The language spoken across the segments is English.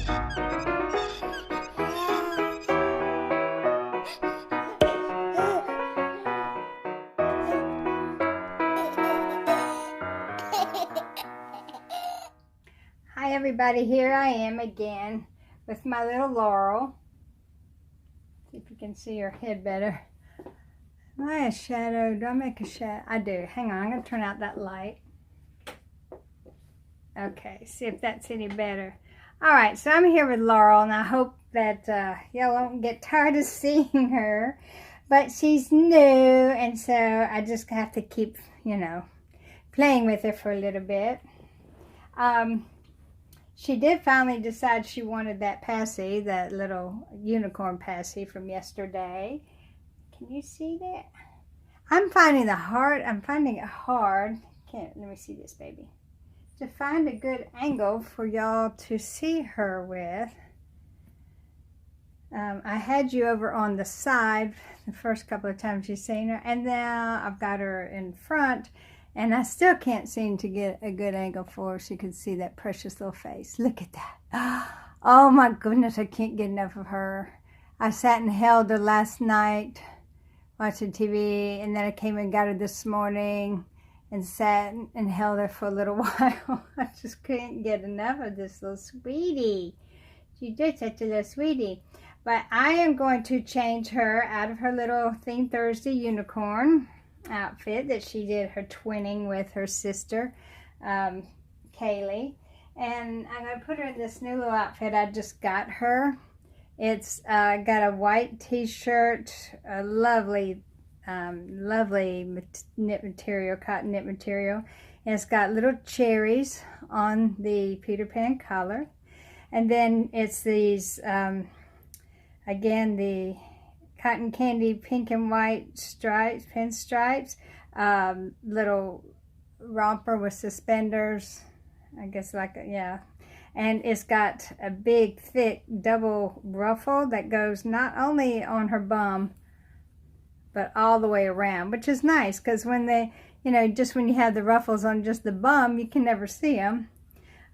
Hi everybody, here I am again with my little Laurel. See if you can see her head better. Am I a shadow? Do I make a shadow? I do. Hang on, I'm going to turn out that light. Okay, see if that's any better. Alright, so I'm here with Laurel, and I hope that y'all won't get tired of seeing her. But she's new, and so I just have to keep, playing with her for a little bit. She did finally decide she wanted that passy, that little unicorn passy from yesterday. Can you see that? I'm finding it hard. Let me see this baby. To find a good angle for y'all to see her with. I had you over on the side the first couple of times you've seen her, and now I've got her in front, and I still can't seem to get a good angle for her so you can see that precious little face. Look at that. Oh my goodness, I can't get enough of her. I sat and held her last night watching TV, and then I came and got her this morning and sat and held her for a little while. I just couldn't get enough of this little sweetie. She's just such a little sweetie. But I am going to change her out of her little Theme Thursday unicorn outfit that she did her twinning with her sister, Kaylee. And I'm going to put her in this new little outfit I just got her. It's got a white t-shirt, a lovely knit material, cotton knit material. And it's got little cherries on the Peter Pan collar. And then it's these, again, the cotton candy pink and white stripes, pinstripes, little romper with suspenders, I guess yeah. And it's got a big, thick, double ruffle that goes not only on her bum, but all the way around, which is nice, because when they, just when you have the ruffles on just the bum, you can never see them.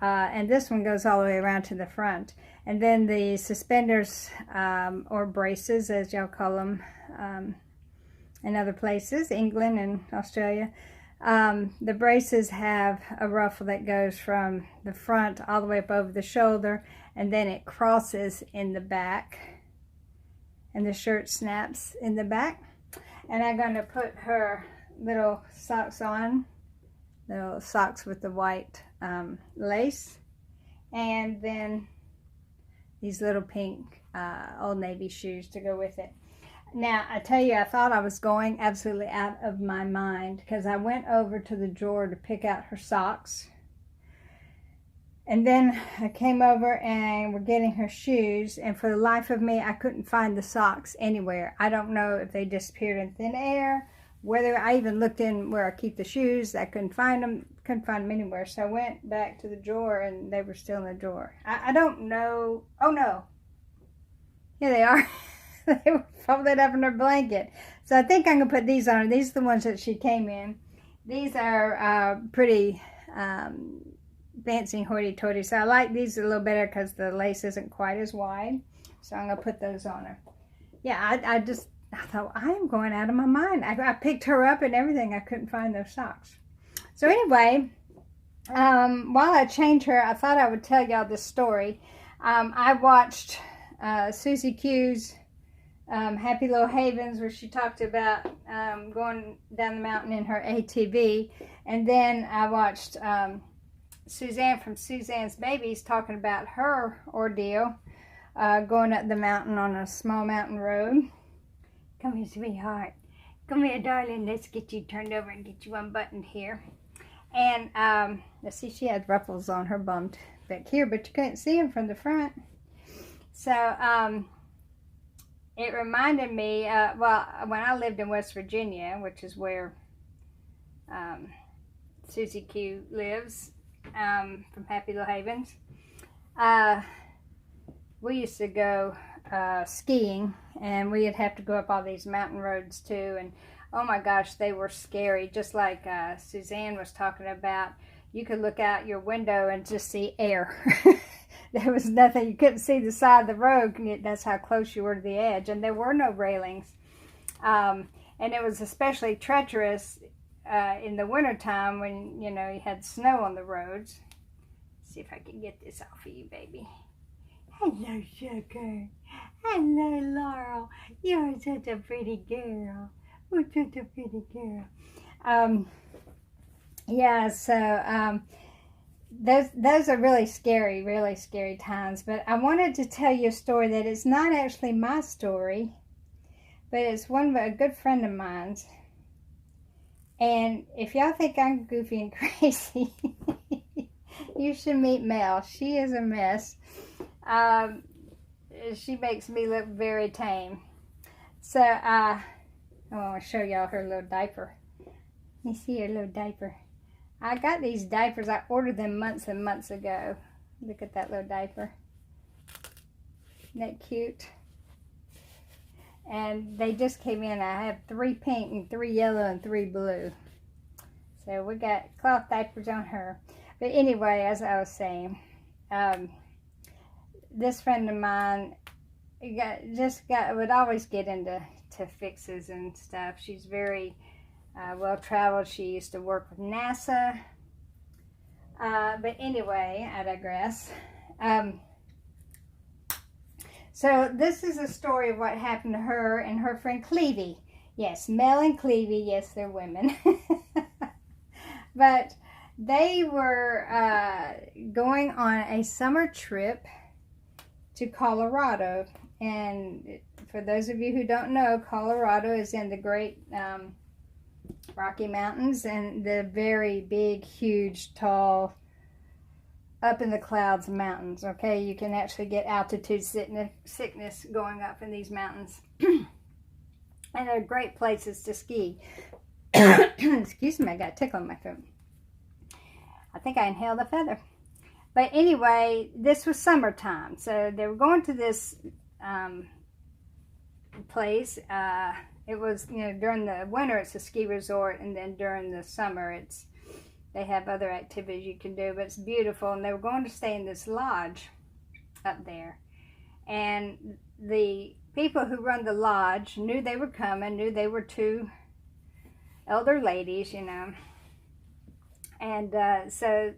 And this one goes all the way around to the front. And then the suspenders, or braces, as y'all call them in other places, England and Australia. The braces have a ruffle that goes from the front all the way up over the shoulder, and then it crosses in the back, and the shirt snaps in the back. And I'm going to put her little socks on, little socks with the white lace, and then these little pink Old Navy shoes to go with it. Now, I tell you, I thought I was going absolutely out of my mind, because I went over to the drawer to pick out her socks. And then I came over and we're getting her shoes, and for the life of me, I couldn't find the socks anywhere. I don't know if they disappeared in thin air, whether I even looked in where I keep the shoes. I couldn't find them anywhere. So I went back to the drawer, and they were still in the drawer. I don't know. Oh no. Here they are. They were folded up in her blanket. So I think I'm going to put these on her. These are the ones that she came in. These are pretty fancy hoity-toity. So I like these a little better because the lace isn't quite as wide. So I'm going to put those on her. Yeah, I thought, I am going out of my mind. I picked her up and everything. I couldn't find those socks. So anyway, while I changed her, I thought I would tell y'all this story. I watched Susie Q's Happy Little Havens, where she talked about going down the mountain in her ATV. And then I watched Suzanne from Suzanne's Babies talking about her ordeal going up the mountain on a small mountain road. Come here, sweetheart. Come here, darling. Let's get you turned over and get you unbuttoned here. And let's see, she had ruffles on her bum back here, but you couldn't see them from the front. So it reminded me, well, when I lived in West Virginia, which is where Susie Q lives, from Happy Little Havens, we used to go skiing, and we'd have to go up all these mountain roads too, and oh my gosh, they were scary. Just like Suzanne was talking about, you could look out your window and just see air. there was nothing. You couldn't see the side of the road. That's how close you were to the edge. And there were no railings. And it was especially treacherous in the wintertime when, you know, you had snow on the roads. Let's see if I can get this off of you, baby. Hello, sugar. Hello, Laurel. You're such a pretty girl. You're such a pretty girl. Yeah, so those are really scary times. But I wanted to tell you a story that is not actually my story, but it's one of a good friend of mine's. And if y'all think I'm goofy and crazy, you should meet Mel. She is a mess. She makes me look very tame. So I want to show y'all her little diaper. You see her little diaper. I got these diapers. I ordered them months and months ago. Look at that little diaper. Isn't that cute? And they just came in. I have 3 pink and 3 yellow and 3 blue. So we got cloth diapers on her. But anyway, as I was saying, this friend of mine would always get into fixes and stuff. She's very well traveled. She used to work with NASA. But anyway, I digress. So this is a story of what happened to her and her friend Clevie. Yes, Mel and Clevie, yes, they're women. But they were going on a summer trip to Colorado. And for those of you who don't know, Colorado is in the great Rocky Mountains and the very big, huge, tall, up in the clouds mountains. Okay, you can actually get altitude sickness going up in these mountains. And they're great places to ski. Excuse me, I got a tickle in my throat. I think I inhaled a feather. But anyway, this was summertime. So they were going to this place. It was, you know, during the winter it's a ski resort, and then during the summer they have other activities you can do, but it's beautiful. And they were going to stay in this lodge up there. And the people who run the lodge knew they were coming, knew they were 2 elder ladies, you know. And so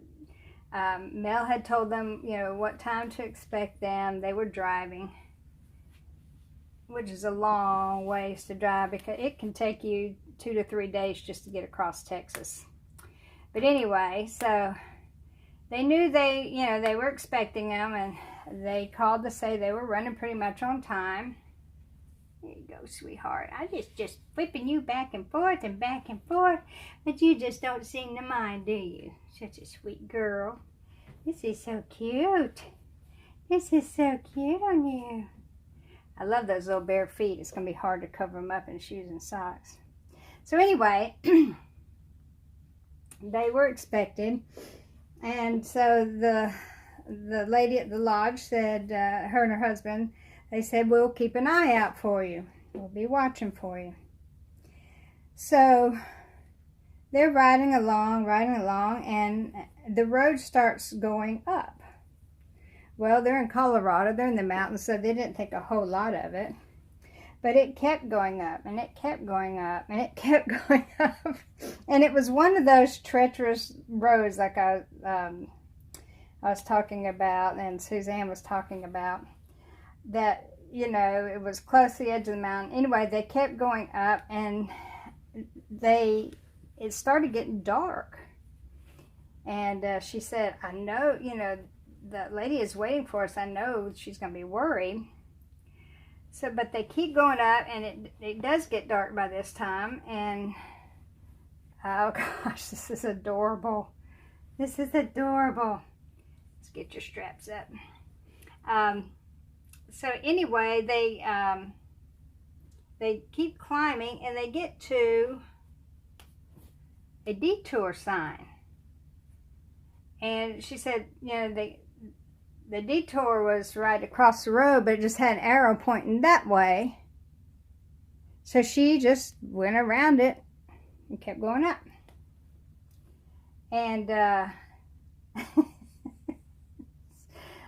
Mel had told them, you know, what time to expect them. They were driving, which is a long ways to drive because it can take you 2 to 3 days just to get across Texas. But anyway, so they knew they were expecting them, and they called to say they were running pretty much on time. There you go, sweetheart. I just whipping you back and forth, but you just don't seem to mind, do you? Such a sweet girl. This is so cute. This is so cute on you. I love those little bare feet. It's going to be hard to cover them up in shoes and socks. So anyway, they were expected. And so the lady at the lodge said, her and her husband, they said, we'll keep an eye out for you. We'll be watching for you. So they're riding along, and the road starts going up. Well, they're in Colorado, they're in the mountains, so they didn't think a whole lot of it. But it kept going up, and it kept going up, and it kept going up. And it was one of those treacherous roads like I was talking about, and Suzanne was talking about, that, you know, it was close to the edge of the mountain. Anyway, they kept going up, and it started getting dark. And she said, I know, you know, the lady is waiting for us. I know she's going to be worried. So, but they keep going up, and it does get dark by this time. And, oh gosh, this is adorable. This is adorable. Let's get your straps up. So anyway, they keep climbing, and they get to a detour sign. And she said, you know, the detour was right across the road, but it just had an arrow pointing that way. So she just went around it and kept going up. And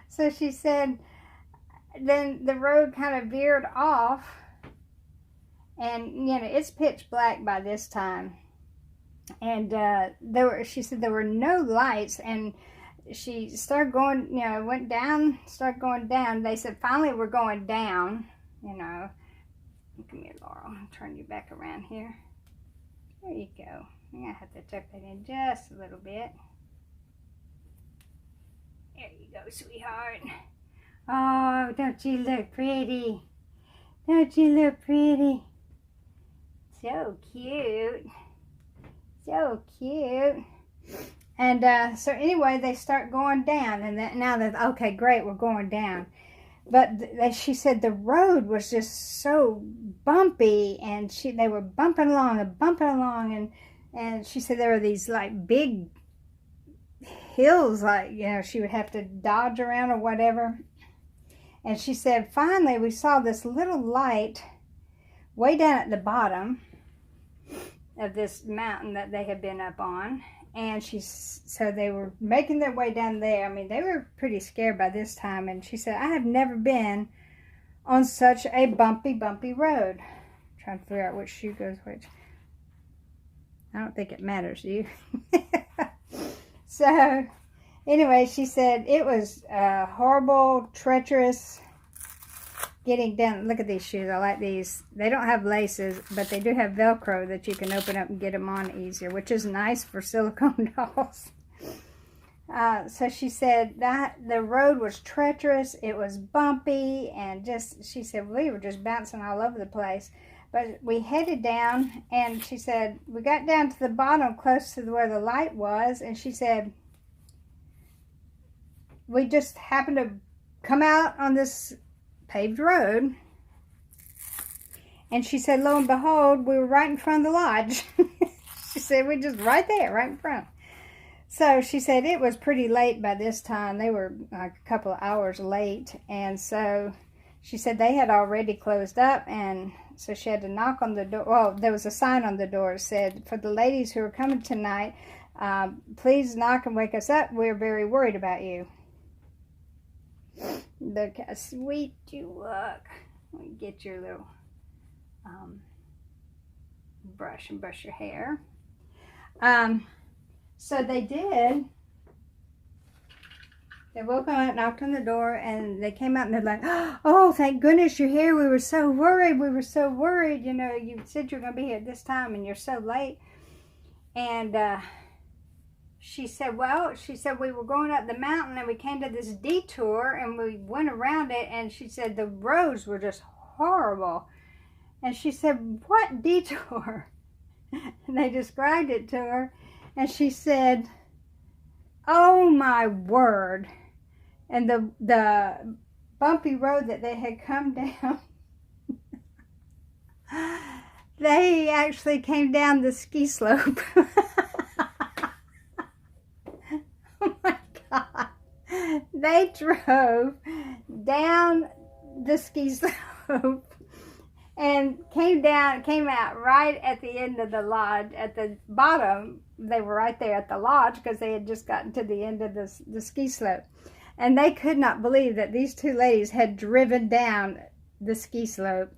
So she said, then the road kind of veered off, and you know, it's pitch black by this time. And she said there were no lights, and she started going, you know, went down, started going down. They said, finally, we're going down, you know. Come here, Laurel. I'll turn you back around here. There you go. I'm going to have to tuck that in just a little bit. There you go, sweetheart. Oh, don't you look pretty? Don't you look pretty? So cute. So cute. And so anyway, they start going down, and now that, okay, great, we're going down. But she said the road was just so bumpy, and they were bumping along, and she said there were these like big hills, like, you know, she would have to dodge around or whatever. And she said finally we saw this little light way down at the bottom of this mountain that they had been up on. And so they were making their way down there. I mean, they were pretty scared by this time. And she said, I have never been on such a bumpy road. I'm trying to figure out which shoe goes which. I don't think it matters, do you? So, anyway, she said it was horrible, treacherous getting down. Look at these shoes. I like these. They don't have laces, but they do have Velcro that you can open up and get them on easier, which is nice for silicone dolls. So she said that the road was treacherous. It was bumpy, and she said we were just bouncing all over the place. But we headed down, and she said we got down to the bottom close to where the light was, and she said we just happened to come out on this paved road, and she said lo and behold, we were right in front of the lodge. She said we're just right there, right in front. So she said it was pretty late by this time. They were like a couple of hours late, and so she said they had already closed up, and so she had to knock on the door. Well, there was a sign on the door that said, for the ladies who are coming tonight, please knock and wake us up. We're very worried about you. Look how sweet you look. Let me get your little brush and brush your hair. So they did. They woke up, knocked on the door, and they came out, and they're like, oh, thank goodness you're here. We were so worried. We were so worried. You know, you said you were going to be here at this time, and you're so late. And she said, we were going up the mountain, and we came to this detour, and we went around it, and she said the roads were just horrible. And she said, what detour? And they described it to her, and she said, oh my word. And the bumpy road that they had come down, they actually came down the ski slope. Oh my God. They drove down the ski slope and came out right at the end of the lodge. At the bottom, they were right there at the lodge because they had just gotten to the end of the ski slope. And they could not believe that these two ladies had driven down the ski slope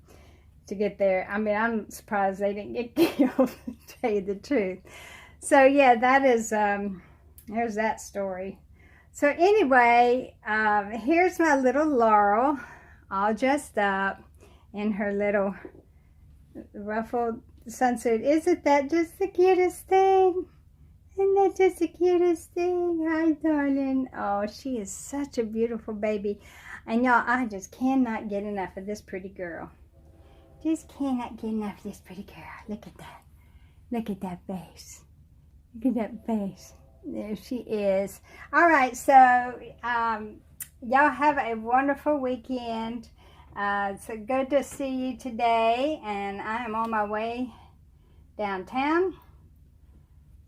to get there. I mean, I'm surprised they didn't get killed, to tell you the truth. So yeah, that is, there's that story. So anyway, here's my little Laurel, all dressed up in her little ruffled sunsuit. Isn't that just the cutest thing? Isn't that just the cutest thing? Hi, darling. Oh, she is such a beautiful baby. And y'all, I just cannot get enough of this pretty girl. Just cannot get enough of this pretty girl. Look at that. Look at that face. Look at that face. There she is. All right, so y'all have a wonderful weekend. It's good to see you today, and I am on my way downtown.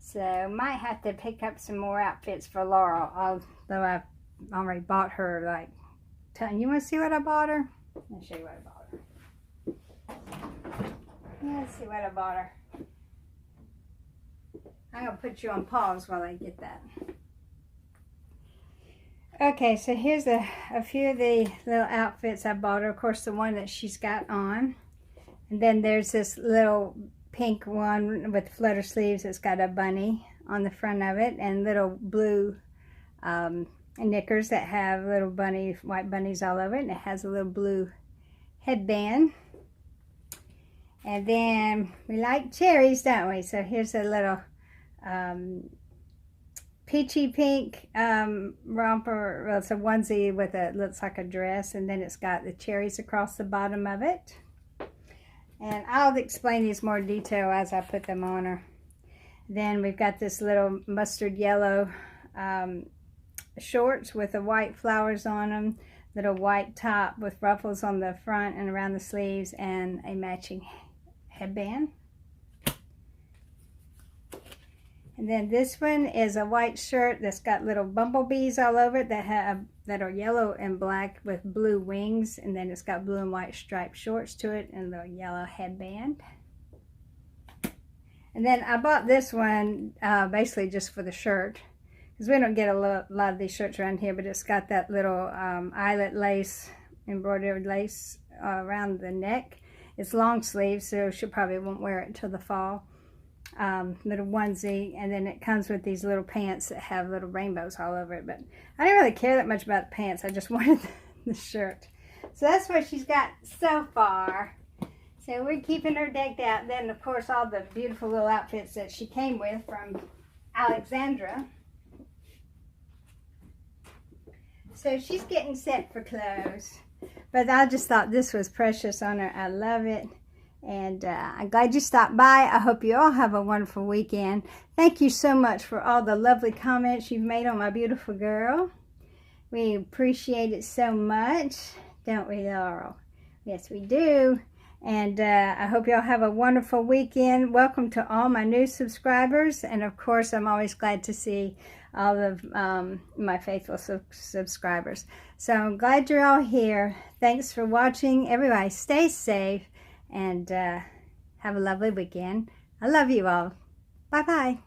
So might have to pick up some more outfits for Laurel, although I've already bought her, like, you want to see what I bought her? Let me show you what I bought her. Let's see what I bought her. I'm going to put you on pause while I get that. Okay, so here's a few of the little outfits I bought her. Of course, the one that she's got on. And then there's this little pink one with flutter sleeves. It's got a bunny on the front of it and little blue knickers that have little white bunnies all over it. And it has a little blue headband. And then we like cherries, don't we? So here's a little peachy pink romper. Well, it's a onesie with looks like a dress, and then it's got the cherries across the bottom of it. And I'll explain these more detail as I put them on her. Then we've got this little mustard yellow shorts with the white flowers on them, little white top with ruffles on the front and around the sleeves, and a matching headband. And then this one is a white shirt that's got little bumblebees all over it that are yellow and black with blue wings, and then it's got blue and white striped shorts to it and a little yellow headband. And then I bought this one basically just for the shirt, because we don't get a lot of these shirts around here, but it's got that little eyelet lace, embroidered lace around the neck. It's long sleeves, so she probably won't wear it until the fall. Little onesie, and then it comes with these little pants that have little rainbows all over it, but I didn't really care that much about the pants. I just wanted the shirt. So that's what she's got so far. So we're keeping her decked out. Then of course all the beautiful little outfits that she came with from Alexandra. So she's getting set for clothes, but I just thought this was precious on her. I love it. And I'm glad you stopped by. I hope you all have a wonderful weekend. Thank you so much for all the lovely comments you've made on my beautiful girl. We appreciate it so much, don't we, Laurel? Yes, we do. And I hope you all have a wonderful weekend. Welcome to all my new subscribers. And of course, I'm always glad to see all of my faithful subscribers. So I'm glad you're all here. Thanks for watching. Everybody stay safe. And have a lovely weekend. I love you all. Bye-bye.